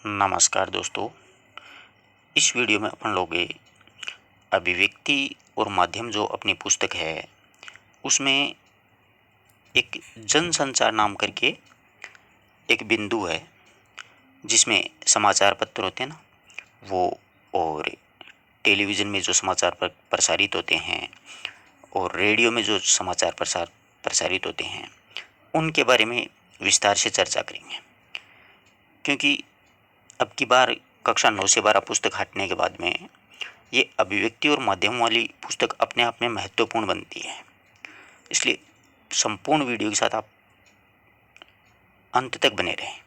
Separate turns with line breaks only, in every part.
नमस्कार दोस्तों। इस वीडियो में अपन लोग अभिव्यक्ति और माध्यम जो अपनी पुस्तक है उसमें एक जनसंचार नाम करके एक बिंदु है जिसमें समाचार पत्र होते हैं ना वो, और टेलीविज़न में जो समाचार प्रसारित होते हैं और रेडियो में जो समाचार प्रसारित होते हैं उनके बारे में विस्तार से चर्चा करेंगे। क्योंकि अब की बार कक्षा 9 से 12 पुस्तक हटने के बाद में ये अभिव्यक्ति और माध्यम वाली पुस्तक अपने आप में महत्वपूर्ण बनती है। इसलिए संपूर्ण वीडियो के साथ आप अंत तक बने रहें।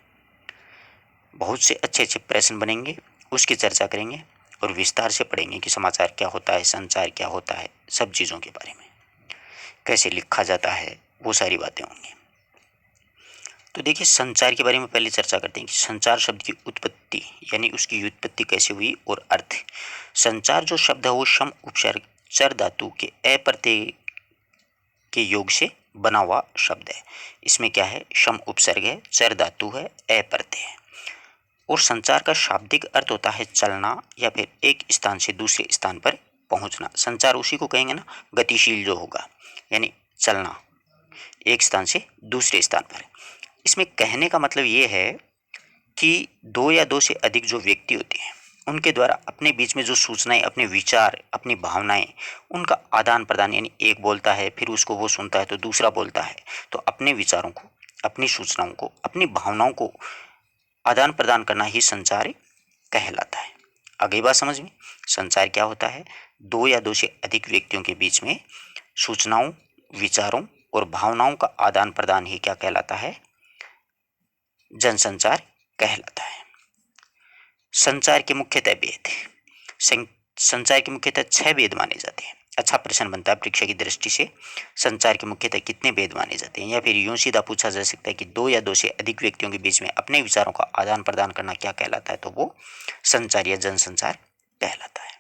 बहुत से अच्छे अच्छे प्रश्न बनेंगे, उसकी चर्चा करेंगे और विस्तार से पढ़ेंगे कि समाचार क्या होता है, संचार क्या होता है, सब चीज़ों के बारे में कैसे लिखा जाता है, वो सारी बातें होंगी। तो देखिए, संचार के बारे में पहले चर्चा करते हैं कि संचार शब्द की उत्पत्ति यानी उसकी व्युत्पत्ति कैसे हुई और अर्थ। संचार जो शब्द है वो शम उपसर्ग चर धातु के अ प्रत्यय के योग से बना हुआ शब्द है। इसमें क्या है, शम उपसर्ग है, चर धातु है, अ प्रत्यय है। और संचार का शाब्दिक अर्थ होता है चलना या फिर एक स्थान से दूसरे स्थान पर पहुंचना। संचार उसी को कहेंगे ना, गतिशील जो होगा, यानी चलना एक स्थान से दूसरे स्थान पर। इसमें कहने का मतलब ये है कि दो या दो से अधिक जो व्यक्ति होते हैं उनके द्वारा अपने बीच में जो सूचनाएं, अपने विचार, अपनी भावनाएं, उनका आदान प्रदान, यानी एक बोलता है फिर उसको वो सुनता है तो दूसरा बोलता है, तो अपने विचारों को, अपनी सूचनाओं को, अपनी भावनाओं को आदान प्रदान करना ही संचार कहलाता है। आगे बात समझ में, संचार क्या होता है, दो या दो से अधिक व्यक्तियों के बीच में सूचनाओं, विचारों और भावनाओं का आदान प्रदान ही क्या कहलाता है, जनसंचार कहलाता है। संचार के मुख्यतः भेद, संचार के मुख्यतः 6 भेद माने जाते हैं। अच्छा प्रश्न बनता है परीक्षा की दृष्टि से, संचार के मुख्यतः कितने भेद माने जाते हैं, या फिर यूं सीधा पूछा जा सकता है कि दो या दो से अधिक व्यक्तियों के बीच में अपने विचारों का आदान प्रदान करना क्या कहलाता है, तो वो संचार या जनसंचार कहलाता है।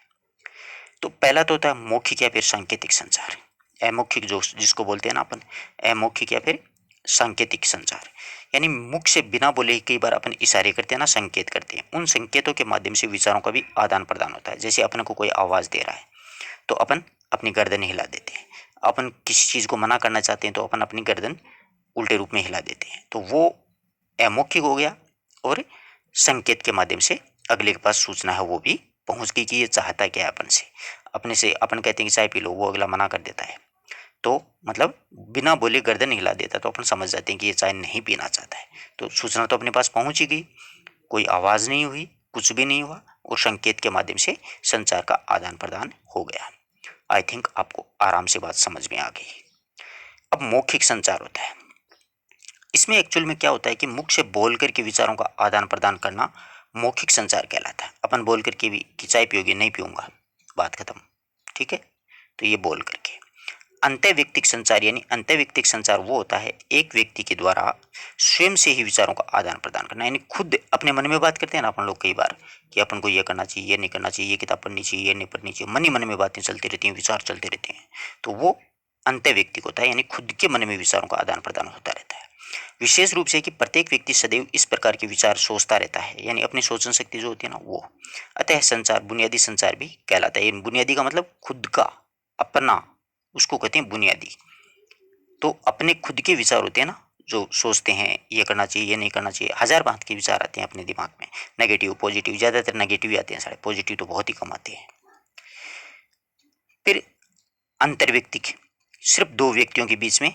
तो पहला तो होता है मौखिक या फिर सांकेतिक संचार। अमौखिक जो जिसको बोलते हैं ना अपन, अमौखिक या फिर सांकेतिक संचार, यानी मुख से बिना बोले कई बार अपन इशारे करते हैं ना, संकेत करते हैं, उन संकेतों के माध्यम से विचारों का भी आदान प्रदान होता है। जैसे अपन को कोई आवाज़ दे रहा है तो अपन अपनी गर्दन हिला देते हैं, अपन किसी चीज़ को मना करना चाहते हैं तो अपन अपनी गर्दन उल्टे रूप में हिला देते हैं, तो वो अमौखिक हो गया। और संकेत के माध्यम से अगले के पास सूचना है वो भी पहुंच गई कि ये चाहता क्या है अपन से। अपने से अपन कहते हैं कि चाय पी लो, वो अगला मना कर देता है, तो मतलब बिना बोले गर्दन हिला देता, तो अपन समझ जाते हैं कि ये चाय नहीं पीना चाहता है। तो सूचना तो अपने पास पहुंच ही गई, कोई आवाज़ नहीं हुई, कुछ भी नहीं हुआ, और संकेत के माध्यम से संचार का आदान प्रदान हो गया। आई थिंक आपको आराम से बात समझ में आ गई। अब मौखिक संचार होता है। इसमें एक्चुअल में क्या होता है कि मुख से बोल करके विचारों का आदान प्रदान करना मौखिक संचार कहलाता है। अपन बोल करके भी कि चाय पियोगे, नहीं पीऊंगा, बात खत्म, ठीक है, तो ये बोल करके। अंतःव्यक्तिक संचार, यानी अंतःव्यक्तिक संचार वो होता है एक व्यक्ति के द्वारा स्वयं से ही विचारों का आदान प्रदान करना, यानी खुद अपने मन में बात करते हैं ना अपन लोग कई बार कि अपन को ये करना चाहिए, ये नहीं करना चाहिए, ये किताब पढ़नी चाहिए, ये नहीं पढ़नी चाहिए, मन ही मन में बातें चलती रहती हैं, विचार चलते रहते हैं, तो वो अंतःव्यक्तिक होता है, यानी खुद के मन में विचारों का आदान प्रदान होता रहता है। विशेष रूप से कि प्रत्येक व्यक्ति सदैव इस प्रकार के विचार सोचता रहता है, यानी अपनी सोचन शक्ति जो होती है ना वो। अतः संचार बुनियादी संचार भी कहलाता है। बुनियादी का मतलब खुद का, अपना, उसको कहते हैं बुनियादी। तो अपने खुद के विचार होते हैं ना, जो सोचते हैं ये करना चाहिए, ये नहीं करना चाहिए, हजार बात के विचार आते हैं अपने दिमाग में, नेगेटिव पॉजिटिव, ज़्यादातर नेगेटिव ही आते हैं सारे, पॉजिटिव तो बहुत ही कम आते हैं। फिर अंतर्व्यक्तिक, सिर्फ दो व्यक्तियों के बीच में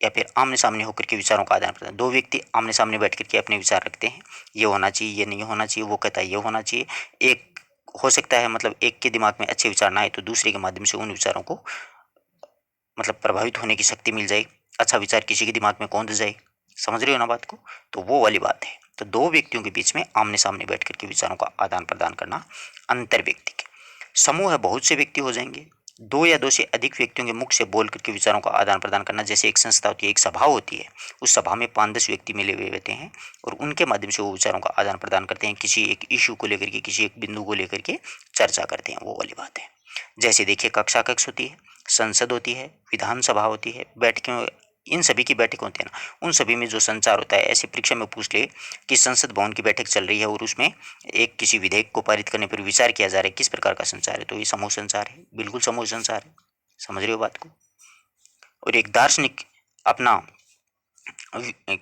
या फिर आमने सामने होकर के विचारों का आदान प्रदान। दो व्यक्ति आमने सामने बैठ करके अपने विचार रखते हैं, ये होना चाहिए, ये नहीं होना चाहिए, वो कहता है ये होना चाहिए। एक हो सकता है मतलब एक के दिमाग में अच्छे विचार ना आए तो दूसरे के माध्यम से उन विचारों को मतलब प्रभावित होने की शक्ति मिल जाए, अच्छा विचार किसी के दिमाग में कौंध जाए। समझ रहे हो ना बात को, तो वो वाली बात है। तो दो व्यक्तियों के बीच में आमने सामने बैठ करके विचारों का आदान प्रदान करना अंतर्व्यक्तिक। समूह है, बहुत से व्यक्ति हो जाएंगे, दो या दो से अधिक व्यक्तियों के मुख से बोल करके विचारों का आदान प्रदान करना। जैसे एक संस्था होती है, एक सभा होती है, उस सभा में 5-10 व्यक्ति मिले हुए रहते हैं और उनके माध्यम से वो विचारों का आदान प्रदान करते हैं, किसी एक इशू को लेकर के, किसी एक बिंदु को लेकर के चर्चा करते हैं, वो वाली बात है। जैसे देखिए, कक्षा कक्ष होती है, संसद होती है, विधानसभा होती है, बैठकें इन सभी की बैठक होती है ना, उन सभी में जो संचार होता है, ऐसी परीक्षा में पूछ ले कि संसद भवन की बैठक चल रही है और उसमें एक किसी विधेयक को पारित करने पर विचार किया जा रहा है, किस प्रकार का संचार है, तो ये समूह संचार है, बिल्कुल समूह संचार है। समझ रहे हो बात को। और एक दार्शनिक अपना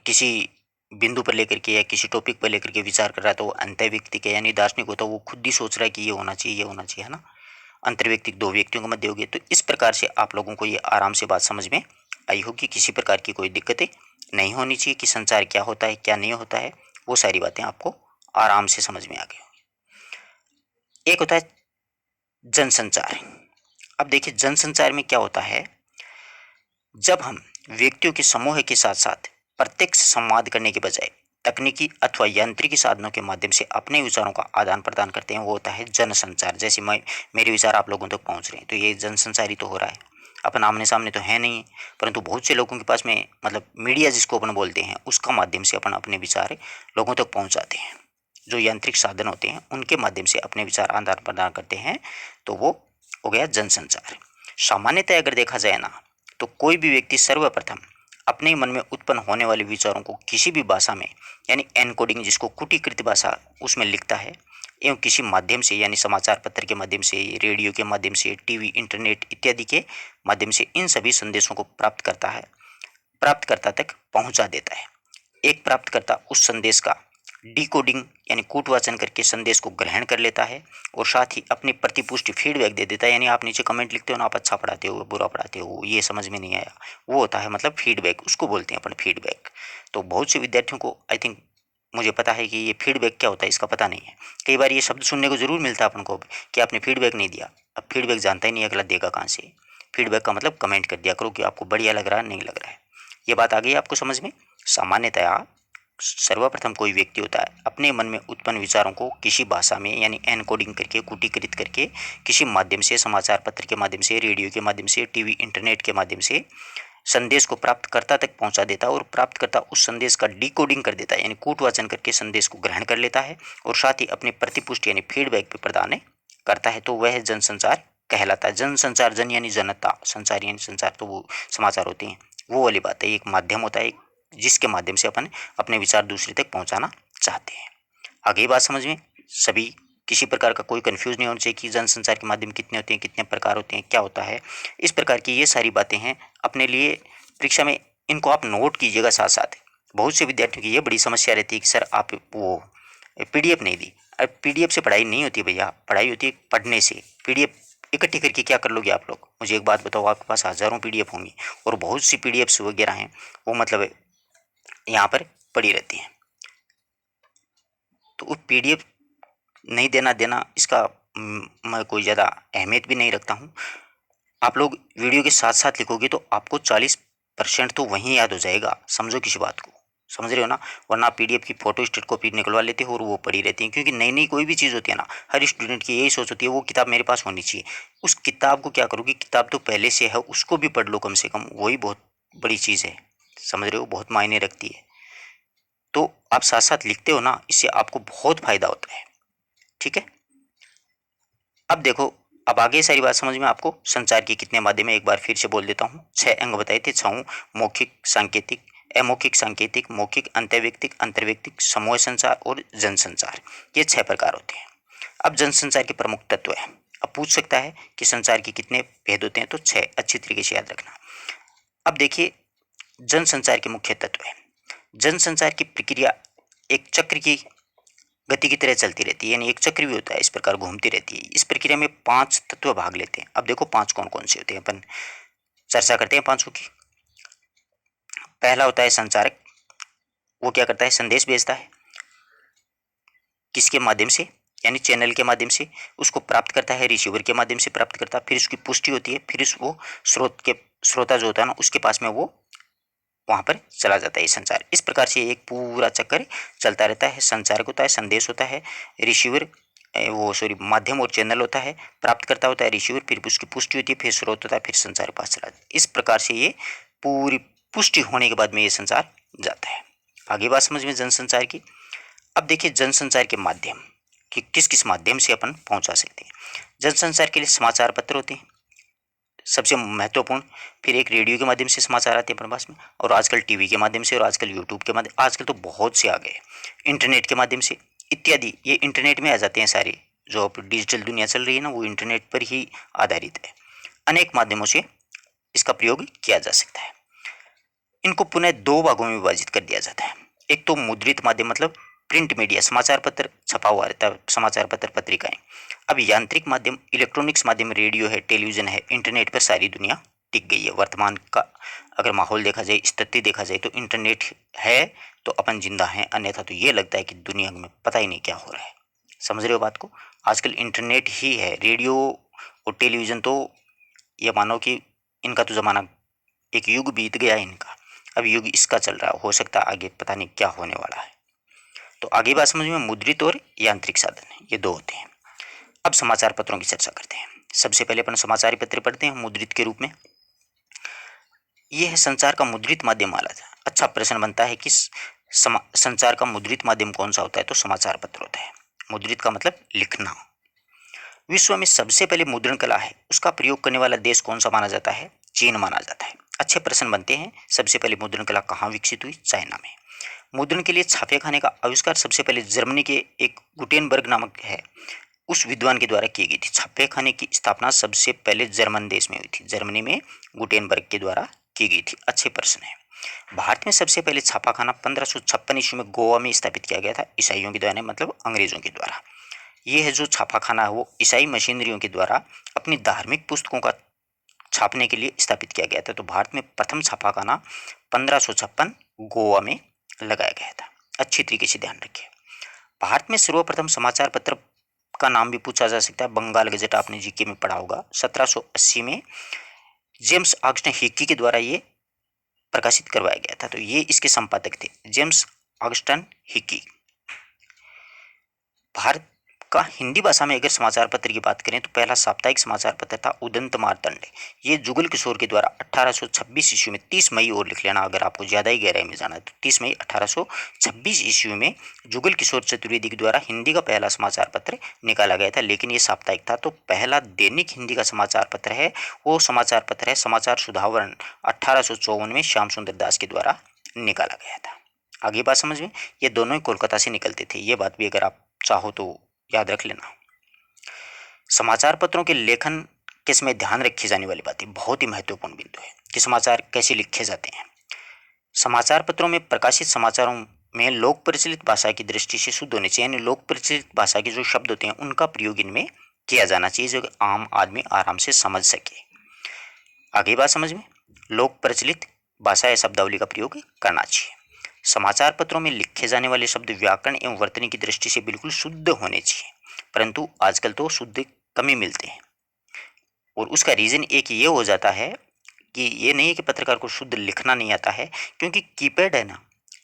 किसी बिंदु पर लेकर के या किसी टॉपिक पर लेकर के विचार कर रहा है, तो वो अंतः व्यक्ति के यानी दार्शनिक होता है, वो खुद ही सोच रहा है कि ये होना चाहिए, ये होना चाहिए, है ना। अंतर्व्यक्तिक दो व्यक्तियों के मध्य होगी। तो इस प्रकार से आप लोगों को ये आराम से बात समझ में आई होगी, किसी प्रकार की कोई दिक्कतें नहीं होनी चाहिए कि संचार क्या होता है क्या नहीं होता है, वो सारी बातें आपको आराम से समझ में आ गई होगी। एक होता है जनसंचार। अब देखिए जनसंचार में क्या होता है, जब हम व्यक्तियों के समूह के साथ साथ प्रत्यक्ष संवाद करने के बजाय तकनीकी अथवा यांत्रिकी साधनों के माध्यम से अपने विचारों का आदान प्रदान करते हैं, वो होता है जनसंचार। जैसे मेरे विचार आप लोगों तक पहुंच रहे हैं, तो ये जनसंचार ही तो हो रहा है। अपन आमने सामने तो है नहीं, परंतु बहुत से लोगों के पास में मतलब मीडिया जिसको अपन बोलते हैं, उसका माध्यम से अपन अपने विचार लोगों तक पहुँचाते हैं। जो यांत्रिक साधन होते हैं उनके माध्यम से अपने विचार आदान प्रदान करते हैं, तो वो हो गया जनसंचार। सामान्यतः अगर देखा जाए ना, तो कोई भी व्यक्ति सर्वप्रथम अपने मन में उत्पन्न होने वाले विचारों को किसी भी भाषा में यानी एनकोडिंग, जिसको कूटीकृत भाषा, उसमें लिखता है एवं किसी माध्यम से यानी समाचार पत्र के माध्यम से, रेडियो के माध्यम से, टीवी, इंटरनेट इत्यादि के माध्यम से इन सभी संदेशों को प्राप्तकर्ता तक पहुंचा देता है। एक प्राप्तकर्ता उस संदेश का डिकोडिंग यानी कूटवाचन करके संदेश को ग्रहण कर लेता है और साथ ही अपनी प्रतिपुष्टि फीडबैक दे देता है। यानी आप नीचे कमेंट लिखते हो ना, आप अच्छा पढ़ाते हो, बुरा पढ़ाते हो, ये समझ में नहीं आया, वो होता है मतलब फीडबैक, उसको बोलते हैं अपन फीडबैक। तो बहुत से विद्यार्थियों को आई थिंक मुझे पता है कि ये फीडबैक क्या होता है इसका पता नहीं है। कई बार ये शब्द सुनने को जरूर मिलता है अपन को कि आपने फीडबैक नहीं दिया। अब फीडबैक जानता ही नहीं अगला देगा कहाँ से। फीडबैक का मतलब कमेंट कर दिया करो कि आपको बढ़िया लग रहा है नहीं लग रहा है। ये बात आ गई आपको समझ में। सामान्यतया सर्वप्रथम कोई व्यक्ति होता है अपने मन में उत्पन्न विचारों को किसी भाषा में यानी एनकोडिंग करके, कूटीकृत करके, किसी माध्यम से, समाचार पत्र के माध्यम से, रेडियो के माध्यम से, टीवी, इंटरनेट के माध्यम से संदेश को प्राप्तकर्ता तक पहुंचा देता है और प्राप्तकर्ता उस संदेश का डिकोडिंग कर देता है यानी कूटवाचन करके संदेश को ग्रहण कर लेता है और साथ ही अपनी प्रतिपुष्टि यानी फीडबैक भी प्रदान करता है। तो वह जनसंचार कहलाता है। जनसंचार, जन यानी जनता, संचार यानी संचार, तो वो समाचार होते हैं, वो वाली बात है। एक माध्यम होता है जिसके माध्यम से अपन अपने विचार दूसरे तक पहुंचाना चाहते हैं। आगे बात समझ में सभी, किसी प्रकार का कोई कंफ्यूज नहीं होना चाहिए कि जनसंचार के माध्यम कितने होते हैं, कितने प्रकार होते हैं, क्या होता है। इस प्रकार की ये सारी बातें हैं अपने लिए परीक्षा में, इनको आप नोट कीजिएगा साथ साथ। बहुत से विद्यार्थियों की ये बड़ी समस्या रहती है कि सर आप वो पीडीएफ नहीं दी। अब पीडीएफ से पढ़ाई नहीं होती भैया, पढ़ाई होती है पढ़ने से। पीडीएफ इकट्ठी करके क्या कर लोगे आप लोग, मुझे एक बात बताओ। आपके पास हज़ारों पीडीएफ होंगी और बहुत सी पीडीएफ्स वगैरह हैं, वो मतलब यहाँ पर पड़ी रहती हैं। तो वो पीडीएफ नहीं देना इसका मैं कोई ज़्यादा अहमियत भी नहीं रखता हूँ। आप लोग वीडियो के साथ साथ लिखोगे तो आपको 40% तो वहीं याद हो जाएगा। समझो किसी बात को, समझ रहे हो ना। वरना पीडीएफ की फोटो स्टेट कॉपी निकलवा लेते हो और वो पड़ी रहती है। क्योंकि नई नई कोई भी चीज़ होती है ना, हर स्टूडेंट की यही सोच होती है वो किताब मेरे पास होनी चाहिए। उस किताब को क्या करोगे, किताब तो पहले से है, उसको भी पढ़ लो कम से कम, वही बहुत बड़ी चीज़ है। समझ रहे हो, बहुत मायने रखती है। तो आप साथ साथ लिखते हो ना, इससे आपको बहुत फायदा होता है। ठीक है, अब देखो, अब आगे सारी बात समझ में आपको। संचार के कितने माध्यम है एक बार फिर से बोल देता हूँ। 6 अंग बताए थे, 6 मौखिक, सांकेतिक, अमौखिक, सांकेतिक, मौखिक, अंतर्व्यक्तिक, अंतर्व्यक्तिक, समूह संचार और जनसंचार। ये 6 प्रकार होते हैं। अब जनसंचार के प्रमुख तत्व है। अब पूछ सकता है कि संचार के कितने भेद होते हैं, तो 6 अच्छी तरीके से याद रखना। अब देखिए जनसंचार के मुख्य तत्व है। जनसंचार की प्रक्रिया एक चक्र की गति की तरह चलती रहती है, यानी एक चक्र भी होता है, इस प्रकार घूमती रहती है। इस प्रक्रिया में 5 तत्व भाग लेते हैं। अब देखो 5 कौन कौन से होते हैं, अपन चर्चा करते हैं 5 की। पहला होता है संचारक। वो क्या करता है, संदेश भेजता है। किसके माध्यम से, यानी चैनल के माध्यम से। उसको प्राप्त करता है रिसीवर के माध्यम से प्राप्त करता है, फिर उसकी पुष्टि होती है, फिर वो श्रोता जो होता है ना, उसके पास में वो वहां पर चला जाता है ये संचार। इस प्रकार से एक पूरा चक्कर चलता रहता है। संचारक होता है, संदेश होता है, रिसीवर माध्यम और चैनल होता है, प्राप्तकर्ता होता है रिसीवर, फिर उसकी पुष्टि होती है, फिर स्रोत होता है, फिर संचार के पास चला जाता है। इस प्रकार से ये पूरी पुष्टि होने के बाद में ये संचार जाता है। आगे बात समझ में जनसंचार की। अब देखिए जनसंचार के माध्यम कि किस किस माध्यम से अपन पहुंचा सकते हैं। जनसंचार के लिए समाचार पत्र होते हैं, सबसे महत्वपूर्ण। फिर एक रेडियो के माध्यम से समाचार आते हैं अपने पास में, और आजकल टीवी के माध्यम से, और आजकल यूट्यूब के माध्यम, आजकल तो बहुत से आ गए, इंटरनेट के माध्यम से इत्यादि। ये इंटरनेट में आ जाते हैं सारे, जो अब डिजिटल दुनिया चल रही है ना, वो इंटरनेट पर ही आधारित है। अनेक माध्यमों से इसका प्रयोग किया जा सकता है। इनको पुनः दो भागों में विभाजित कर दिया जाता है। एक तो मुद्रित माध्यम, मतलब प्रिंट मीडिया, समाचार पत्र छपा हुआ रहता है, समाचार पत्र पत्रिकाएं। अब यांत्रिक माध्यम, इलेक्ट्रॉनिक्स माध्यम, रेडियो है, टेलीविजन है, इंटरनेट पर सारी दुनिया टिक गई है। वर्तमान का अगर माहौल देखा जाए, स्थिति देखा जाए, तो इंटरनेट है तो अपन जिंदा हैं, अन्यथा तो ये लगता है कि दुनिया में पता ही नहीं क्या हो रहा है। समझ रहे हो बात को? आजकल इंटरनेट ही है, रेडियो और टेलीविजन तो ये मानो कि इनका तो ज़माना, एक युग बीत गया है इनका, अब युग इसका चल रहा है। हो सकता है आगे पता नहीं क्या होने वाला है। तो आगे बात समझ में, मुद्रित और यांत्रिक साधन ये दो होते हैं। अब समाचार पत्रों की चर्चा करते हैं। सबसे पहले अपन समाचार पत्र पढ़ते हैं मुद्रित के रूप में। यह है संचार का मुद्रित माध्यम माना था। अच्छा प्रश्न बनता है कि संचार का मुद्रित माध्यम कौन सा होता है? तो समाचार पत्र होता है। मुद्रित का मतलब लिखना। विश्व में सबसे पहले मुद्रण कला है, उसका प्रयोग करने वाला देश कौन सा माना जाता है? चीन माना जाता है। अच्छे प्रश्न बनते हैं। सबसे पहले मुद्रण कला कहाँ विकसित हुई? चाइना में। मुद्रण के लिए छापे खाने का आविष्कार सबसे पहले जर्मनी के एक गुटेनबर्ग नामक है, उस विद्वान के द्वारा की गई थी। छापे खाने की स्थापना सबसे पहले जर्मन देश में हुई थी, जर्मनी में गुटेनबर्ग के द्वारा की गई थी। अच्छे प्रश्न है। भारत में सबसे पहले छापाखाना 1556 ईस्वी में गोवा में स्थापित किया गया था, ईसाइयों के द्वारा, मतलब अंग्रेजों के द्वारा। ये है जो छापाखाना है वो ईसाई मशीनरियों के द्वारा अपनी धार्मिक पुस्तकों का छापने के लिए स्थापित किया गया था। तो भारत में प्रथम छापाखाना 1556 गोवा में लगाया गया था। अच्छी तरीके से ध्यान रखिए। भारत में सर्वप्रथम समाचार पत्र का नाम भी पूछा जा सकता है। बंगाल गजट आपने जीके में पढ़ा होगा। 1780 में जेम्स ऑगस्टिन हिक्की के द्वारा ये प्रकाशित करवाया गया था। तो ये इसके संपादक थे, जेम्स ऑगस्टिन हिक्की। भारत का हिंदी भाषा में अगर समाचार पत्र की बात करें तो पहला साप्ताहिक समाचार पत्र था उदंत मार्तंड। ये जुगल किशोर के द्वारा 1826 ईस्वी में, 30 मई और लिख लेना अगर आपको ज़्यादा ही गहराई में जाना है तो, 30 मई 1826 ईस्वी में जुगल किशोर चतुर्वेदी के द्वारा हिंदी का पहला समाचार पत्र निकाला गया था। लेकिन ये साप्ताहिक था। तो पहला दैनिक हिंदी का समाचार पत्र है वो समाचार पत्र है समाचार सुधावरण, 1854 में श्याम सुंदर दास के द्वारा निकाला गया था। आगे बात समझ में, ये दोनों ही कोलकाता से निकलते थे। ये बात भी अगर आप चाहो तो याद रख लेना। समाचार पत्रों के लेखन के समय ध्यान रखी जाने वाली बातें, बहुत ही महत्वपूर्ण बिंदु है कि समाचार कैसे लिखे जाते हैं। समाचार पत्रों में प्रकाशित समाचारों में लोक प्रचलित भाषा की दृष्टि से शुद्ध होने चाहिए, यानी लोक प्रचलित भाषा के जो शब्द होते हैं उनका प्रयोग इनमें किया जाना चाहिए जो आम आदमी आराम से समझ सके। आगे बात समझ में, लोक प्रचलित भाषा या शब्दावली का प्रयोग करना चाहिए। समाचार पत्रों में लिखे जाने वाले शब्द व्याकरण एवं वर्तनी की दृष्टि से बिल्कुल शुद्ध होने चाहिए, परंतु आजकल तो शुद्ध कम ही मिलते हैं। और उसका रीज़न एक ये हो जाता है कि ये नहीं है कि पत्रकार को शुद्ध लिखना नहीं आता है, क्योंकि कीपैड है ना,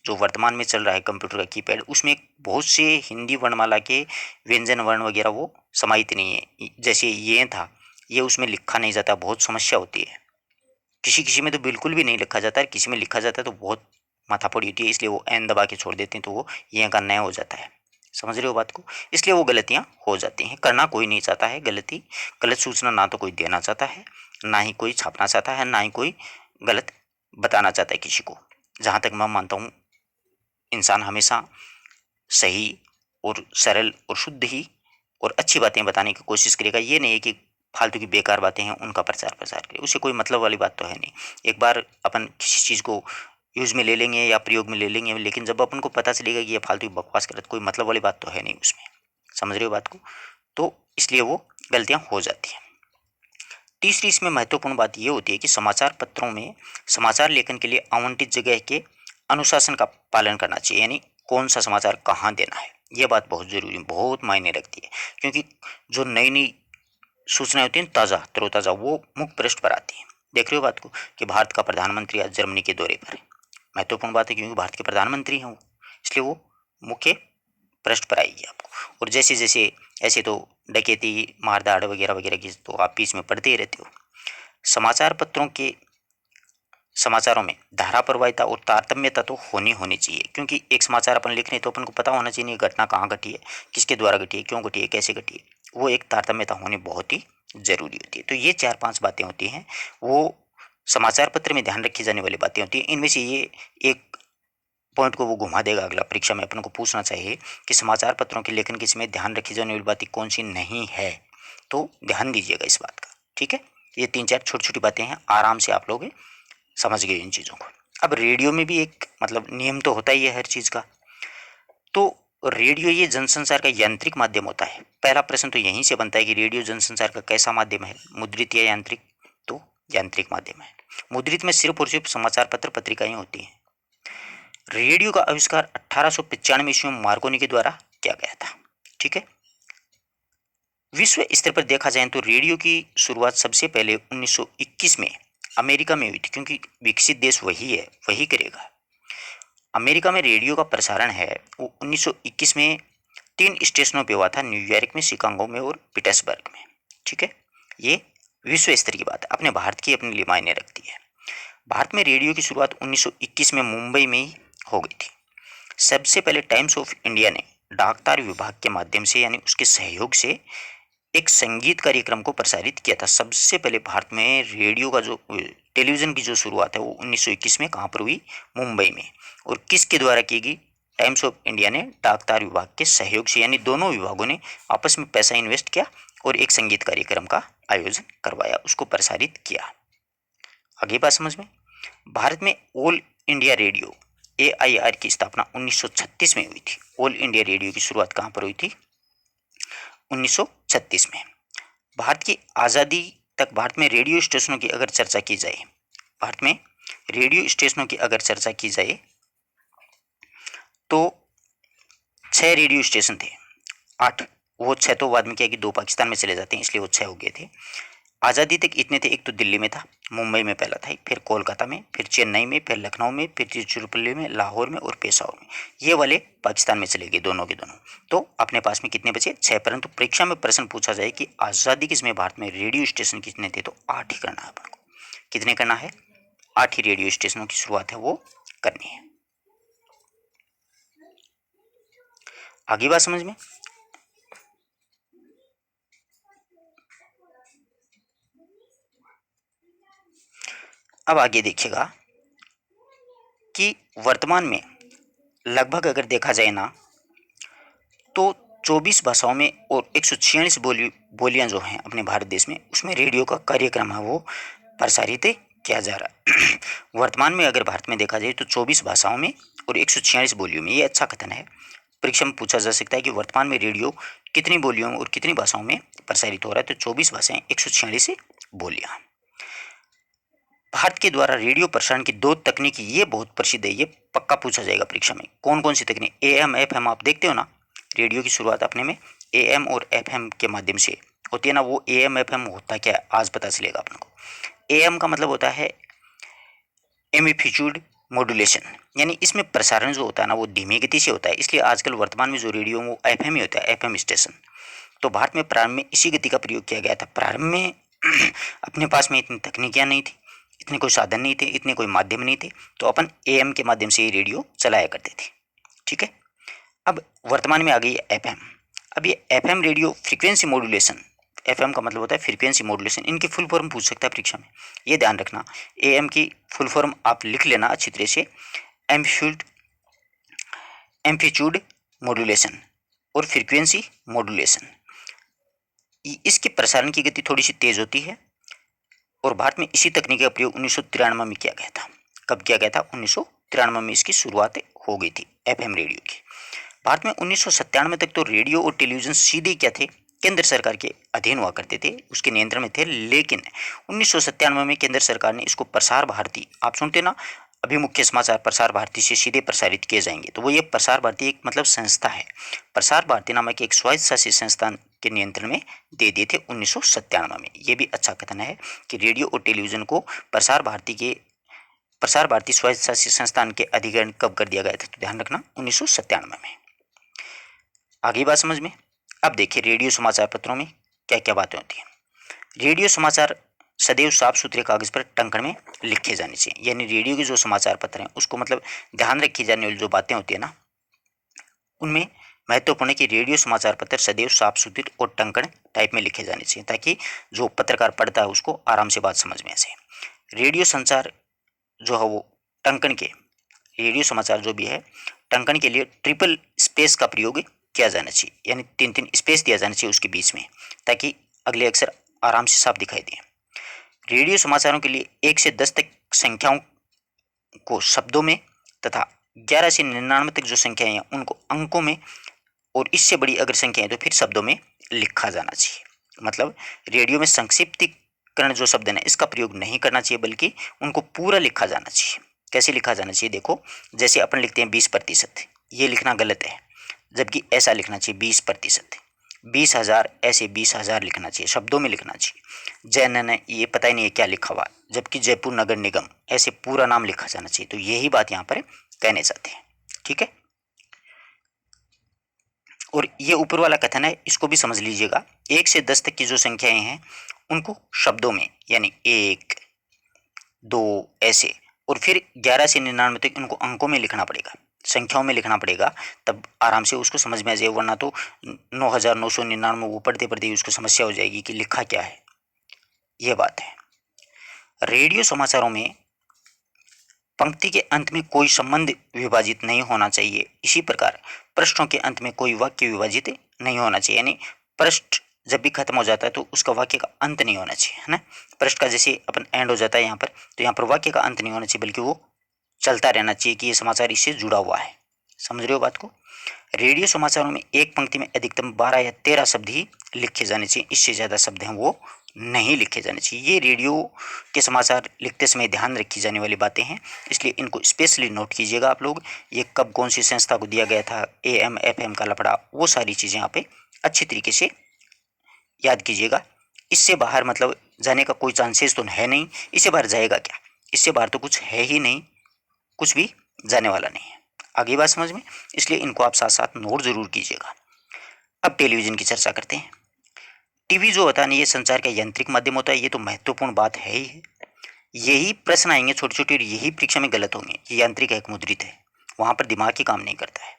जो वर्तमान में चल रहा है कंप्यूटर का कीपैड, उसमें बहुत से हिंदी वर्णमाला के व्यंजन वर्ण वगैरह वो समाहित नहीं है। जैसे ये था, ये उसमें लिखा नहीं जाता, बहुत समस्या होती है। किसी किसी में तो बिल्कुल भी नहीं लिखा जाता है, किसी में लिखा जाता है तो बहुत माथापड़ी होती है, इसलिए वो एन दबा के छोड़ देते हैं तो वो ये का नया हो जाता है। समझ रहे हो बात को? इसलिए वो गलतियाँ हो जाती हैं। करना कोई नहीं चाहता है गलती, गलत सूचना ना तो कोई देना चाहता है, ना ही कोई छापना चाहता है, ना ही कोई गलत बताना चाहता है किसी को। जहाँ तक मैं मानता हूँ इंसान हमेशा सही और सरल और शुद्ध ही और अच्छी बातें बताने की कोशिश करेगा। ये नहीं है कि फालतू की बेकार बातें हैं उनका प्रचार प्रसार करे, उससे कोई मतलब वाली बात तो है नहीं। एक बार अपन किसी चीज़ को यूज़ में ले लेंगे या प्रयोग में ले लेंगे, लेकिन जब अपन को पता चलेगा कि ये फालतू की बकवास कर, कोई मतलब वाली बात तो है नहीं उसमें। समझ रहे हो बात को? तो इसलिए वो गलतियाँ हो जाती हैं। तीसरी इसमें महत्वपूर्ण बात ये होती है कि समाचार पत्रों में समाचार लेखन के लिए आवंटित जगह के अनुशासन का पालन करना चाहिए, यानी कौन सा समाचार कहाँ देना है। ये बात बहुत ज़रूरी, बहुत मायने रखती है, क्योंकि जो नई नई सूचनाएं होती हैं ताज़ा तरोताज़ा वो मुख्य पृष्ठ पर आती हैं। देख रहे हो बात को कि भारत का प्रधानमंत्री आज जर्मनी के दौरे पर है। महत्वपूर्ण बात है क्योंकि भारत के प्रधानमंत्री हैं वो, इसलिए वो मुख्य पृष्ठ पर आएगी आपको। और जैसे जैसे ऐसे तो डकैती मारधाड़ वगैरह वगैरह की तो आप बीच में पढ़ते ही रहते हो। समाचार पत्रों के समाचारों में धाराप्रवाहिता और तारतम्यता तो होनी चाहिए, क्योंकि एक समाचार अपन लिख रहे हैं तो अपन को पता होना चाहिए घटना कहाँ घटी है, किसके द्वारा घटी है, क्यों घटी है, कैसे घटी है। वो एक तारतम्यता होनी बहुत ही जरूरी होती है। तो ये 4-5 बातें होती हैं, वो समाचार पत्र में ध्यान रखी जाने वाली बातें होती हैं। इनमें से ये एक पॉइंट को वो घुमा देगा, अगला परीक्षा में अपन को पूछना चाहिए कि समाचार पत्रों के लेखन के समय ध्यान रखी जाने वाली बातें कौन सी नहीं है। तो ध्यान दीजिएगा इस बात का, ठीक है। ये 3-4 छोटी छोटी बातें हैं, आराम से आप लोग समझ गए इन चीज़ों को। अब रेडियो में भी एक मतलब नियम तो होता ही है हर चीज़ का। तो रेडियो ये जनसंचार का यांत्रिक माध्यम होता है। पहला प्रश्न तो यहीं से बनता है कि रेडियो जनसंचार का कैसा माध्यम है, मुद्रित या यांत्रिक? तो यांत्रिक माध्यम है। मुद्रित में सिर्फ और सिर्फ समाचार पत्र पत्रिकाएं होती हैं। रेडियो का आविष्कार 1895 ईस्वी में मार्कोनी के द्वारा किया गया था, ठीक है। विश्व स्तर पर देखा जाए तो रेडियो की शुरुआत सबसे पहले 1921 में अमेरिका में हुई थी, क्योंकि विकसित देश वही है, वही करेगा। अमेरिका में रेडियो का प्रसारण है वो 1921 में 3 स्टेशनों पे हुआ था, न्यूयॉर्क में, शिकागो में और पीटर्सबर्ग में, ठीक है। ये विश्व स्तर की बात है, अपने भारत की अपने लिए मायने रखती है। भारत में रेडियो की शुरुआत 1921 में मुंबई में ही हो गई थी। सबसे पहले टाइम्स ऑफ इंडिया ने डाकतार विभाग के माध्यम से यानी उसके सहयोग से एक संगीत कार्यक्रम को प्रसारित किया था। सबसे पहले भारत में रेडियो का जो टेलीविज़न की जो शुरुआत है वो 1921 में कहाँ पर हुई? मुंबई में। और किसके द्वारा की गई? टाइम्स ऑफ इंडिया ने डाकतार विभाग के सहयोग से, यानी दोनों विभागों ने आपस में पैसा इन्वेस्ट किया और एक संगीत कार्यक्रम का आयोजन करवाया, उसको प्रसारित किया। आगे बात समझ में। भारत में ऑल इंडिया रेडियो AIR की स्थापना 1936 में हुई थी। ऑल इंडिया रेडियो की शुरुआत कहाँ पर हुई थी? 1936 में। भारत की आज़ादी तक भारत में रेडियो स्टेशनों की अगर चर्चा की जाए, भारत में रेडियो स्टेशनों की अगर चर्चा की जाए तो 6 रेडियो स्टेशन थे, 8, वो 6 तो बाद में क्या कि 2 पाकिस्तान में चले जाते हैं, इसलिए वो 6 हो गए थे। आज़ादी तक इतने थे, एक तो दिल्ली में था, मुंबई में पहला था, फिर कोलकाता में, फिर चेन्नई में, फिर लखनऊ में, फिर तिरुचिरापल्ली में, लाहौर में और पेशावर में। ये वाले पाकिस्तान में चले गए दोनों के दोनों। तो अपने पास में कितने बचे? 6। परंतु परीक्षा में प्रश्न पूछा जाए कि आज़ादी के समय भारत में रेडियो स्टेशन कितने थे, तो 8 ही करना है अपन को। कितने करना है? 8 ही रेडियो स्टेशनों की शुरुआत है वो करनी है। आगे बात समझ में। अब आगे देखिएगा कि वर्तमान में लगभग अगर देखा जाए ना तो 24 भाषाओं में और 146 बोलियां जो हैं अपने भारत देश में, उसमें रेडियो का कार्यक्रम है वो प्रसारित किया जा रहा है। वर्तमान में अगर भारत में देखा जाए तो 24 भाषाओं में और 146 बोलियों में, ये अच्छा कथन है। परीक्षा में पूछा जा सकता है कि वर्तमान में रेडियो कितनी बोलियों और कितनी भाषाओं में प्रसारित हो रहा है, तो 24 भाषाएं, 146 बोलियां। भारत के द्वारा रेडियो प्रसारण की 2 तकनीकी, ये बहुत प्रसिद्ध है, ये पक्का पूछा जाएगा परीक्षा में। कौन कौन सी तकनीक? AM FM, आप देखते हो ना रेडियो की शुरुआत अपने में AM और FM के माध्यम से होती है ना। वो AM FM होता क्या है आज पता चलेगा अपन को। AM का मतलब होता है एम्पलीट्यूड मॉड्यूलेशन, यानी इसमें प्रसारण जो होता है ना वो धीमी गति से होता है, इसलिए आजकल वर्तमान में जो रेडियो वो FM ही होता है, FM स्टेशन। तो भारत में प्रारंभ में इसी गति का प्रयोग किया गया था। प्रारंभ में अपने पास में इतनी तकनीकियाँ नहीं थी, इतने कोई साधन नहीं थे, इतने कोई माध्यम नहीं थे, तो अपन AM के माध्यम से ये रेडियो चलाया करते थे, ठीक है। अब वर्तमान में आ गई FM। अब ये FM radio frequency modulation, FM का मतलब होता है फ्रीक्वेंसी मॉड्यूलेशन, इनकी फुल फॉर्म पूछ सकता है परीक्षा में, ये ध्यान रखना। AM की फुल फॉर्म आप लिख लेना अच्छी तरह से, एम्पलीट्यूड मॉड्यूलेशन और फ्रीक्वेंसी मॉड्यूलेशन। इसके प्रसारण की गति थोड़ी सी तेज होती है और भारत में इसी तकनीक का प्रयोग 1993 में किया गया था। कब किया गया था? 1993 में इसकी शुरुआत हो गई थी FM रेडियो की। भारत में 1997 तक तो रेडियो और टेलीविज़न सीधे क्या थे? केंद्र सरकार के अधीन हुआ करते थे, उसके नियंत्रण में थे। लेकिन 1997 में केंद्र सरकार ने इसको प्रसार भारती, आप सुनते ना अभी मुख्य समाचार प्रसार भारती से सीधे प्रसारित किए जाएंगे, तो वो ये प्रसार भारती एक मतलब संस्था है, प्रसार भारती नामक एक स्वायत्त शासित संस्थान के नियंत्रण में दे दिए थे 1997 में। ये भी अच्छा कथन है कि रेडियो और टेलीविज़न को प्रसार भारती स्वायत्त शासित संस्थान के अधिग्रहण कब कर दिया गया था, तो ध्यान रखना 1997 में। आगे बात समझ में। अब देखिए रेडियो समाचार पत्रों में क्या क्या बातें होती हैं। रेडियो समाचार सदैव साफ सुथरे कागज पर टंकण में लिखे जाने चाहिए, यानी रेडियो के जो समाचार पत्र हैं उसको मतलब ध्यान रखी जाने वाली जो बातें होती है ना, उनमें महत्वपूर्ण है कि रेडियो समाचार पत्र सदैव साफ सुथरे और टंकण टाइप में लिखे जाने चाहिए, ताकि जो पत्रकार पढ़ता है उसको आराम से बात समझ में आ जाए। रेडियो संचार जो है वो टंकण के, रेडियो समाचार जो भी है टंकण के लिए ट्रिपल स्पेस का प्रयोग किया जाना चाहिए, यानी 3-3 स्पेस दिया जाना चाहिए उसके बीच में, ताकि अगले अक्षर आराम से साफ दिखाई दें। रेडियो समाचारों के लिए 1 से 10 तक संख्याओं को शब्दों में तथा 11 से 99 तक जो संख्याएं हैं उनको अंकों में, और इससे बड़ी अगर संख्या है तो फिर शब्दों में लिखा जाना चाहिए। मतलब रेडियो में संक्षिप्तीकरण जो शब्द है इसका प्रयोग नहीं करना चाहिए, बल्कि उनको पूरा लिखा जाना चाहिए। कैसे लिखा जाना चाहिए देखो, जैसे अपन लिखते हैं 20%, ये लिखना गलत है, जबकि ऐसा लिखना चाहिए 20%। 20,000 ऐसे 20,000 लिखना चाहिए, शब्दों में लिखना चाहिए। जैन ने ये पता ही नहीं है क्या लिखा हुआ, जबकि जयपुर नगर निगम ऐसे पूरा नाम लिखा जाना चाहिए। तो यही बात यहाँ पर कहने चाहते हैं, ठीक है। और ये ऊपर वाला कथन है, इसको भी समझ लीजिएगा। 1 से 10 तक की जो संख्याएं हैं उनको शब्दों में, यानी 1, 2 ऐसे, और फिर 11 से 99 तक इनको अंकों में लिखना पड़ेगा, संख्याओं में लिखना पड़ेगा, तब आराम से उसको समझ में आ जाए। वरना तो 9,999 वो पढ़ते पढ़ते ही उसको समस्या हो जाएगी कि लिखा क्या है। यह बात है। रेडियो समाचारों में पंक्ति के अंत में कोई संबंध विभाजित नहीं होना चाहिए। इसी प्रकार पृष्ठों के अंत में कोई वाक्य विभाजित नहीं होना चाहिए, यानी पृष्ठ जब भी खत्म हो जाता है तो उसका वाक्य का अंत नहीं होना चाहिए, है ना। पृष्ठ का जैसे अपन एंड हो जाता है यहाँ पर, तो यहाँ पर वाक्य का अंत नहीं होना चाहिए, बल्कि वो चलता रहना चाहिए कि ये समाचार इससे जुड़ा हुआ है। समझ रहे हो बात को। रेडियो समाचारों में एक पंक्ति में अधिकतम 12 या 13 शब्द ही लिखे जाने चाहिए, इससे ज़्यादा शब्द हैं वो नहीं लिखे जाने चाहिए। ये रेडियो के समाचार लिखते समय ध्यान रखी जाने वाली बातें हैं, इसलिए इनको स्पेशली नोट कीजिएगा आप लोग। ये कब कौन सी संस्था को दिया गया था, AM FM का लफड़ा, वो सारी चीज़ें यहाँ पे अच्छी तरीके से याद कीजिएगा। इससे बाहर मतलब जाने का कोई चांसेस तो है नहीं। इससे बाहर जाएगा क्या, इससे बाहर तो कुछ है ही नहीं, कुछ भी जाने वाला नहीं है। आगे बात समझ में, इसलिए इनको आप साथ साथ नोट जरूर कीजिएगा। अब टेलीविजन की चर्चा करते हैं। टीवी जो होता है ना, ये संचार का यांत्रिक माध्यम होता है, ये तो महत्वपूर्ण बात है ही है। यही प्रश्न आएंगे छोटे छोटे, और यही परीक्षा में गलत होंगे। ये यांत्रिक है एक मुद्रित है, वहां पर दिमाग ही काम नहीं करता है,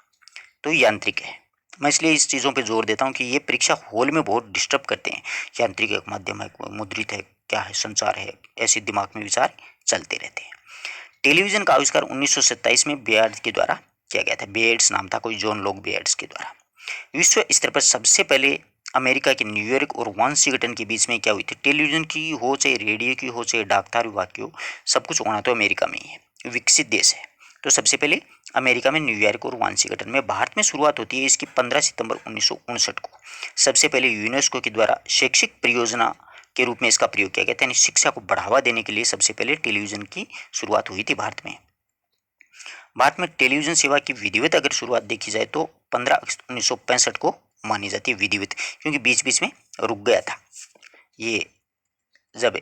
तो यांत्रिक है। मैं इसलिए इस चीज़ों पे जोर देता हूँ कि ये परीक्षा हॉल में बहुत डिस्टर्ब करते हैं। यांत्रिक एक माध्यम है, मुद्रित है, क्या है, संचार है, ऐसे दिमाग में विचार चलते रहते हैं। टेलीविजन का आविष्कार 1927 में बेयर्ड के द्वारा किया गया था। बेयर्ड्स नाम था कोई, जॉन लॉक बेयर्ड्स के द्वारा। विश्व स्तर पर सबसे पहले अमेरिका के न्यूयॉर्क और वाशिंगटन के बीच में क्या हुई थी, टेलीविजन की हो चाहे रेडियो की हो चाहे डाकतार विभाग की हो, सब कुछ होना तो अमेरिका में ही है, विकसित देश है। तो सबसे पहले अमेरिका में न्यूयॉर्क और वाशिंगटन में। भारत में शुरुआत होती है इसकी 15 सितंबर 1959 को। सबसे पहले यूनेस्को के द्वारा शैक्षिक परियोजना के रूप में इसका प्रयोग किया गया था, यानी शिक्षा को बढ़ावा देने के लिए सबसे पहले टेलीविजन की शुरुआत हुई थी भारत में। भारत में टेलीविजन सेवा की विधिवत अगर शुरुआत देखी जाए तो 15 अगस्त 1965 को मानी जाती है विधिवत, क्योंकि बीच बीच में रुक गया था ये। जब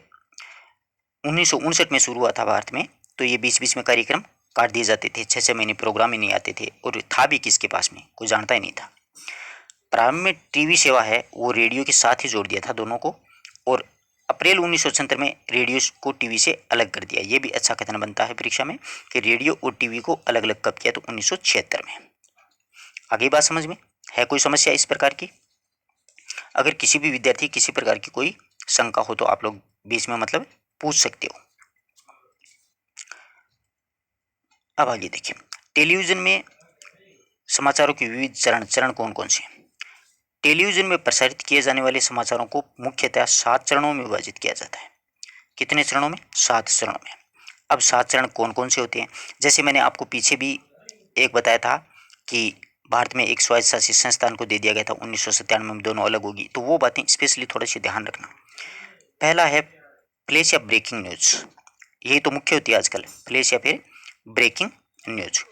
1959 में शुरू हुआ था भारत में, तो ये बीच बीच में कार्यक्रम काट दिए जाते थे, 6-6 महीने प्रोग्राम ही नहीं आते थे, और था भी किसके पास में, कोई जानता ही नहीं था। प्रारंभ में टीवी सेवा है वो रेडियो के साथ ही जोड़ दिया था दोनों को, और अप्रैल 1976 में रेडियो को टीवी से अलग कर दिया। ये भी अच्छा कथन बनता है परीक्षा में कि रेडियो और टीवी को अलग अलग कब किया, तो 1976 में। आगे बात समझ में है, कोई समस्या इस प्रकार की? अगर किसी भी विद्यार्थी किसी प्रकार की कोई शंका हो तो आप लोग बीच में मतलब पूछ सकते हो। अब आगे देखिए, टेलीविजन में समाचारों के विविध चरण कौन कौन से हैं। टेलीविजन में प्रसारित किए जाने वाले समाचारों को मुख्यतः 7 चरणों में विभाजित किया जाता है। कितने चरणों में? 7 चरणों में। अब 7 चरण कौन कौन से होते हैं, जैसे मैंने आपको पीछे भी एक बताया था कि भारत में एक स्वायत्त शासित संस्थान को दे दिया गया था 1997 में, दोनों अलग होगी, तो वो बातें स्पेशली थोड़ा सी ध्यान रखना। पहला है फ्लैश या ब्रेकिंग न्यूज, यही तो मुख्य होती है आजकल, फ्लैश या फिर ब्रेकिंग न्यूज।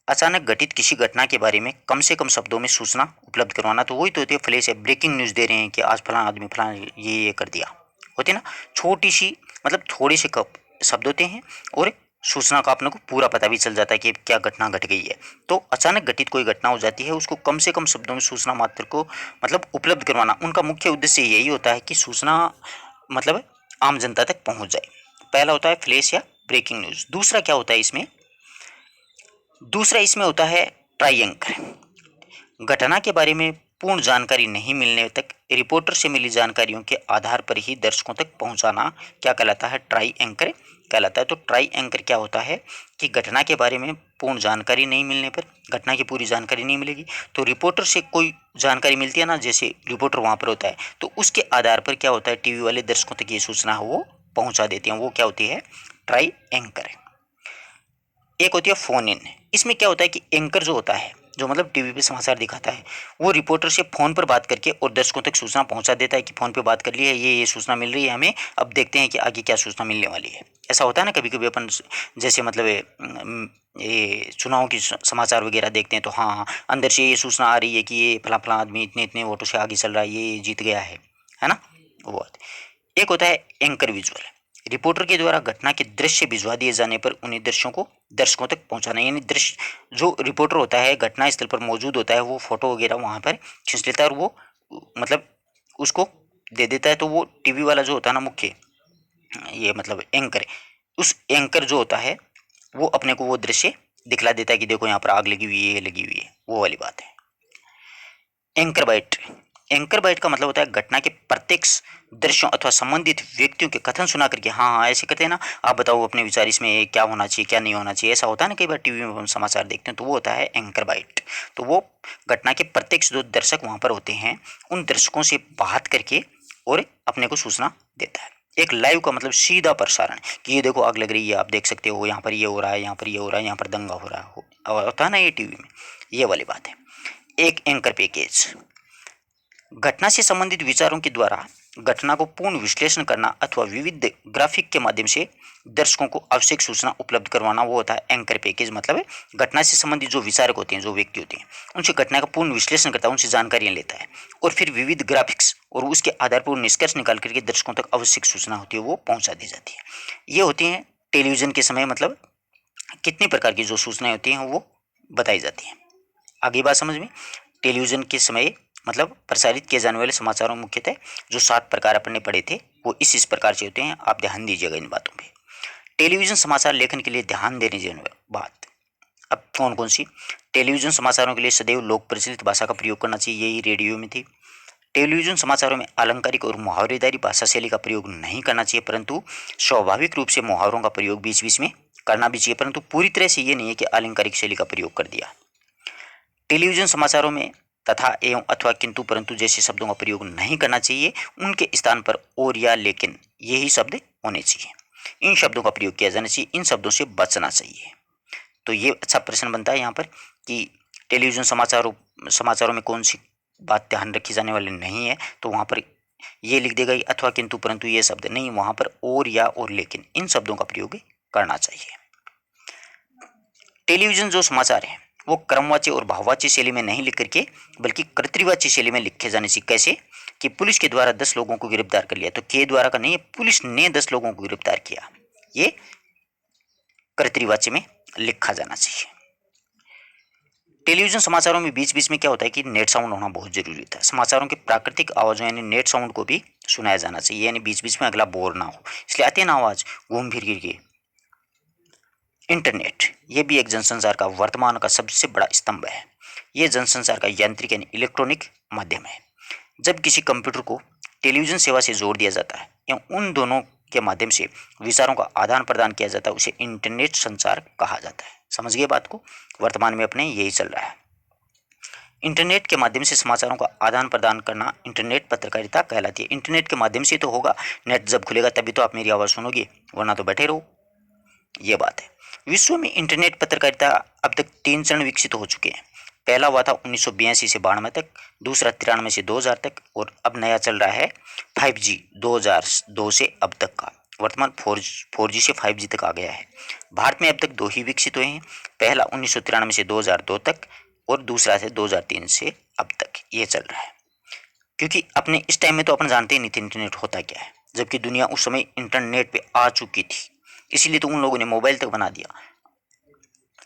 अचानक घटित किसी घटना के बारे में कम से कम शब्दों में सूचना उपलब्ध करवाना, तो वही तो होती है फ्लैश या ब्रेकिंग न्यूज। दे रहे हैं कि आज फलाना आदमी फलाना ये कर दिया, होती ना, छोटी सी मतलब थोड़े से कप शब्द होते हैं, और सूचना का अपने को पूरा पता भी चल जाता है कि क्या घटना घट गई है। तो अचानक घटित कोई घटना हो जाती है, उसको कम से कम शब्दों में सूचना मात्र को मतलब उपलब्ध करवाना, उनका मुख्य उद्देश्य यही होता है कि सूचना मतलब आम जनता तक पहुंच जाए। पहला होता है फ्लैश या ब्रेकिंग न्यूज। दूसरा क्या होता है इसमें, दूसरा इसमें होता है ट्राई एंकर। घटना के बारे में पूर्ण जानकारी नहीं मिलने तक रिपोर्टर से मिली जानकारियों के आधार पर ही दर्शकों तक पहुंचाना क्या कहलाता है, ट्राई एंकर कहलाता है। तो ट्राई एंकर क्या होता है कि घटना के बारे में पूर्ण जानकारी नहीं मिलने पर, घटना की पूरी जानकारी नहीं मिलेगी तो रिपोर्टर से कोई जानकारी मिलती है ना, जैसे रिपोर्टर वहां पर होता है तो उसके आधार पर क्या होता है, टीवी वाले दर्शकों तक ये सूचना है वो पहुंचा देते हैं, वो क्या होती है, ट्राई एंकर। एक होती है फोन इन। इसमें क्या होता है कि एंकर जो होता है, जो मतलब टीवी पे समाचार दिखाता है, वो रिपोर्टर से फोन पर बात करके और दर्शकों तक सूचना पहुंचा देता है कि फोन पे बात कर ली है, ये सूचना मिल रही है हमें, अब देखते हैं कि आगे क्या सूचना मिलने वाली है। ऐसा होता है ना कभी कभी अपन, जैसे मतलब ये चुनाव की समाचार वगैरह देखते हैं तो हाँ हाँ अंदर से ये सूचना आ रही है कि ये फला फला आदमी इतने इतने वोटों से आगे चल रहा है, ये जीत गया है ना, वो बात। एक होता है एंकर विजुअल। रिपोर्टर के द्वारा घटना के दृश्य भिजवा दिए जाने पर उन्हें दर्शकों तक पहुंचाना, यानी दृश्य जो रिपोर्टर होता है घटना स्थल पर मौजूद होता है वो फोटो वगैरह वहां पर खींच लेता है और वो मतलब उसको दे देता है। तो वो टीवी वाला जो होता है ना मुख्य, ये मतलब एंकर, उस एंकर जो होता है वो अपने को वो दृश्य दिखला देता है कि देखो यहाँ पर आग लगी हुई है, ये लगी हुई है, वो वाली बात है। Anchor bite. एंकर बाइट का मतलब होता है घटना के प्रत्यक्ष दृश्यों अथवा संबंधित व्यक्तियों के कथन सुना करके, हाँ हाँ ऐसे कहते हैं ना, आप बताओ अपने विचार इसमें क्या होना चाहिए क्या नहीं होना चाहिए, ऐसा होता है ना कई बार टीवी में हम समाचार देखते हैं तो वो होता है एंकर बाइट। तो वो घटना के प्रत्यक्ष जो दर्शक वहां पर होते हैं उन दर्शकों से बात करके और अपने को सूचना देता है। एक लाइव का मतलब सीधा प्रसारण, कि ये देखो आग लग रही है, आप देख सकते हो, यहाँ पर ये हो रहा है, यहाँ पर ये हो रहा है, यहाँ पर दंगा हो रहा है, होता है ना ये टीवी में, ये वाली बात है। एक एंकर पैकेज, घटना से संबंधित विचारों के द्वारा घटना को पूर्ण विश्लेषण करना अथवा विविध ग्राफिक के माध्यम से दर्शकों को आवश्यक सूचना उपलब्ध करवाना, वो होता है एंकर पैकेज। मतलब है घटना से संबंधित जो विचारक होते हैं, जो व्यक्ति होते हैं, उनसे घटना का पूर्ण विश्लेषण करता है, उनसे जानकारियां लेता है और फिर विविध ग्राफिक्स और उसके आधार पर निष्कर्ष निकाल करके दर्शकों तक आवश्यक सूचना होती है वो पहुंचा दी जाती है। ये होती है टेलीविजन के समय, मतलब कितने प्रकार की जो सूचनाएं होती हैं वो बताई जाती हैं। आगे बात समझ में। टेलीविजन के समय मतलब प्रसारित किए जाने वाले समाचारों मुख्यतः जो 7 प्रकार अपन ने पढ़े थे वो इस प्रकार से होते हैं, आप ध्यान दीजिएगा इन बातों पे। टेलीविजन समाचार लेखन के लिए ध्यान देने की बात, अब कौन कौन सी। टेलीविजन समाचारों के लिए सदैव लोक प्रचलित भाषा का प्रयोग करना चाहिए, यही रेडियो में थी। टेलीविजन समाचारों में अलंकारिक और मुहावरेदारी भाषा शैली का प्रयोग नहीं करना चाहिए, परंतु स्वाभाविक रूप से मुहावरों का प्रयोग बीच बीच में करना भी चाहिए, परंतु पूरी तरह से ये नहीं है कि अलंकारिक शैली का प्रयोग कर दिया। टेलीविजन समाचारों में तथा एवं अथवा किंतु परंतु जैसे शब्दों का प्रयोग नहीं करना चाहिए, उनके स्थान पर और या लेकिन यही शब्द होने चाहिए। इन शब्दों का प्रयोग किया जाना चाहिए, इन शब्दों से बचना चाहिए। तो ये अच्छा प्रश्न बनता है यहाँ पर कि टेलीविजन समाचारों में कौन सी बात ध्यान रखी जाने वाली नहीं है, तो वहाँ पर ये लिख देगा अथवा किंतु परंतु ये शब्द नहीं, वहाँ पर और या और लेकिन इन शब्दों का प्रयोग करना चाहिए। टेलीविजन जो समाचार है वो क्रमवाची और भाववाची शैली में नहीं लिख करके बल्कि कर्तृवाची शैली में लिखे जाने से, कैसे कि पुलिस के द्वारा 10 लोगों को गिरफ्तार कर लिया, तो के द्वारा का नहीं है, पुलिस ने 10 लोगों को गिरफ्तार किया, ये कर्तृवाची में लिखा जाना चाहिए। टेलीविजन समाचारों में बीच बीच में क्या होता है कि नेट साउंड होना बहुत जरूरी होता है। समाचारों के प्राकृतिक आवाजों यानी नेट साउंड को भी सुनाया जाना चाहिए, यानी बीच बीच में अगला बोर ना हो, इसलिए आते हैं ना आवाज घूम फिर के। इंटरनेट ये भी एक जनसंचार का वर्तमान का सबसे बड़ा स्तंभ है। ये जनसंचार का यांत्रिक यानी इलेक्ट्रॉनिक माध्यम है। जब किसी कंप्यूटर को टेलीविजन सेवा से जोड़ दिया जाता है या उन दोनों के माध्यम से विचारों का आदान प्रदान किया जाता है, उसे इंटरनेट संचार कहा जाता है। समझ गए बात को। वर्तमान में अपने यही चल रहा है। इंटरनेट के माध्यम से समाचारों का आदान प्रदान करना इंटरनेट पत्रकारिता कहलाती है। इंटरनेट के माध्यम से तो होगा, नेट जब खुलेगा तभी तो आप मेरी आवाज़ सुनोगे, वरना तो बैठे रहो, ये बात है। विश्व में इंटरनेट पत्रकारिता अब तक 3 चरण विकसित हो चुके हैं। पहला हुआ था 1982 से 92 तक, दूसरा 93 से 2000 तक और अब नया चल रहा है 5G 2002 से अब तक का। वर्तमान 4G से 5G तक आ गया है। भारत में अब तक 2 ही विकसित हुए हैं, पहला 1993 से 2002 तक और दूसरा से 2003 से अब तक ये चल रहा है। क्योंकि अपने इस टाइम में तो अपन जानते ही नहीं थे इंटरनेट होता क्या है, जबकि दुनिया उस समय इंटरनेट पे आ चुकी थी, इसीलिए तो उन लोगों ने मोबाइल तक बना दिया,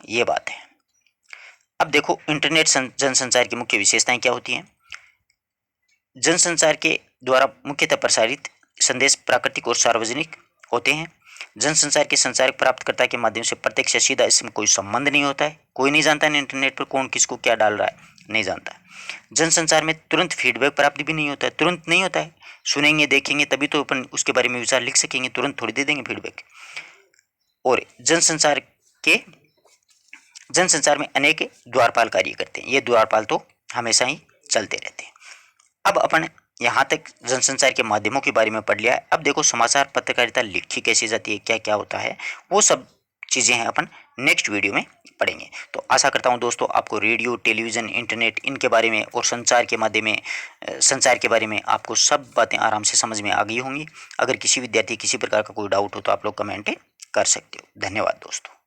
ये बात है। अब देखो इंटरनेट जनसंचार की मुख्य विशेषताएं क्या होती हैं। जनसंचार के द्वारा मुख्यतः प्रसारित संदेश प्राकृतिक और सार्वजनिक होते हैं। जनसंचार के संचारक प्राप्तकर्ता के माध्यम से प्रत्यक्ष या सीधा इसमें कोई संबंध नहीं होता है। कोई नहीं जानता है इंटरनेट पर कौन किसको क्या डाल रहा है, नहीं जानता। जनसंचार में तुरंत फीडबैक प्राप्त भी नहीं होता है, तुरंत नहीं होता है। सुनेंगे देखेंगे तभी तो अपन उसके बारे में विचार लिख सकेंगे, तुरंत थोड़ी दे देंगे फीडबैक। और जनसंचार में अनेक द्वारपाल कार्य करते हैं, ये द्वारपाल तो हमेशा ही चलते रहते हैं। अब अपन यहाँ तक जनसंचार के माध्यमों के बारे में पढ़ लिया है। अब देखो समाचार पत्रकारिता लिखी कैसे जाती है, क्या क्या होता है, वो सब चीज़ें हैं अपन नेक्स्ट वीडियो में पढ़ेंगे। तो आशा करता हूँ दोस्तों आपको रेडियो, टेलीविज़न, इंटरनेट इनके बारे में और संचार के माध्यम में संचार के बारे में आपको सब बातें आराम से समझ में आ गई होंगी। अगर किसी विद्यार्थी किसी प्रकार का कोई डाउट हो तो आप लोग कमेंट कर सकते हो। धन्यवाद दोस्तों।